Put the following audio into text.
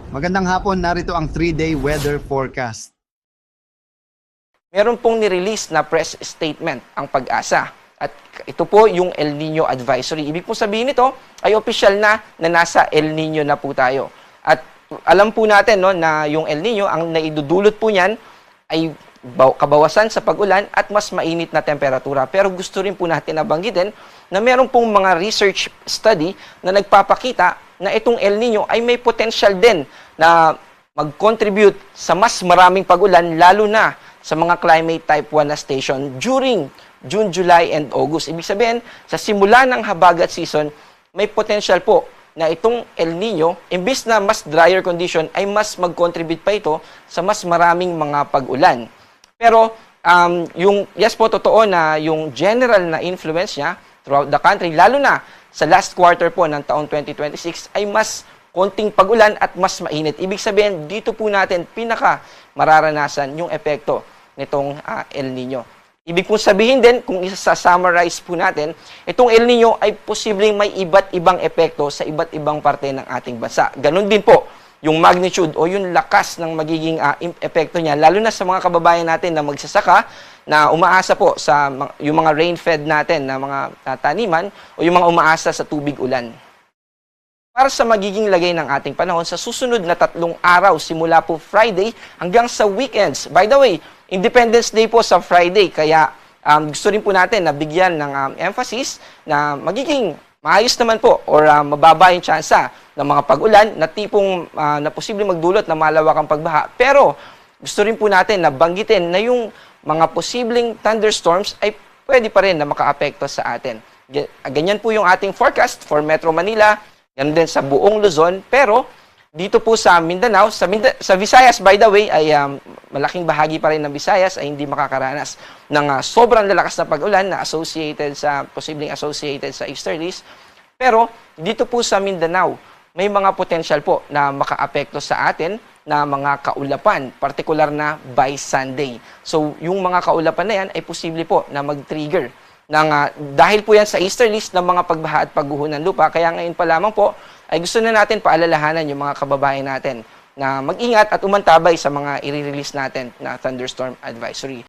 Magandang hapon, narito ang 3-day weather forecast. Meron pong nirelease na press statement ang Pag-asa. At ito po yung El Nino Advisory. Ibig pong sabihin nito ay official na nasa El Nino na po tayo. At alam po natin no, na yung El Nino, ang naidudulot po niyan ay kabawasan sa pag-ulan at mas mainit na temperatura. Pero gusto rin po natin nabanggitin na meron pong mga research study na nagpapakita na itong El Nino ay may potential din na mag-contribute sa mas maraming pag-ulan, lalo na sa mga climate type 1 na station during June, July, and August. Ibig sabihin, sa simula ng habagat season, may potential po na itong El Nino, imbis na mas drier condition, ay mas mag-contribute pa ito sa mas maraming mga pag-ulan. Pero, yes po, totoo na yung general na influence niya throughout the country, lalo na sa last quarter po ng taong 2026, ay mas konting pag-ulan at mas mainit. Ibig sabihin, dito po natin pinaka mararanasan yung epekto nitong El Nino. Ibig po sabihin din, kung isa-summarize po natin, itong El Nino ay posibleng may iba't ibang epekto sa iba't ibang parte ng ating bansa. Ganon din po yung magnitude o yung lakas ng magiging epekto niya, lalo na sa mga kababayan natin na magsasaka, na umaasa po sa yung mga rain-fed natin na mga taniman o yung mga umaasa sa tubig-ulan. Para sa magiging lagay ng ating panahon, sa susunod na 3 araw, simula po Friday hanggang sa weekends. By the way, Independence Day po sa Friday, kaya gusto rin po natin na bigyan ng emphasis na magiging maayos naman po or mababa yung tsansa ng mga pag-ulan na tipong na posibleng magdulot ng malawakang pagbaha. Pero gusto rin po natin na banggitin na yung mga posibleng thunderstorms ay pwede pa rin na makaapekto sa atin. Ganyan po yung ating forecast for Metro Manila, ganun din sa buong Luzon, pero dito po sa Mindanao, sa Visayas, by the way, ay malaking bahagi pa rin ng Visayas ay hindi makakaranas ng sobrang lalakas na pag-ulan na posibleng associated sa easterlies. Pero dito po sa Mindanao, may mga potential po na makaapekto sa atin na mga kaulapan, partikular na by Sunday. So, yung mga kaulapan na yan ay posible po na mag-trigger dahil po yan sa easterlies ng mga pagbaha at pagguho ng lupa. Kaya ngayon pa lamang po ay gusto na natin paalalahanan yung mga kababayan natin na mag-ingat at umantabay sa mga i-release natin na thunderstorm advisory.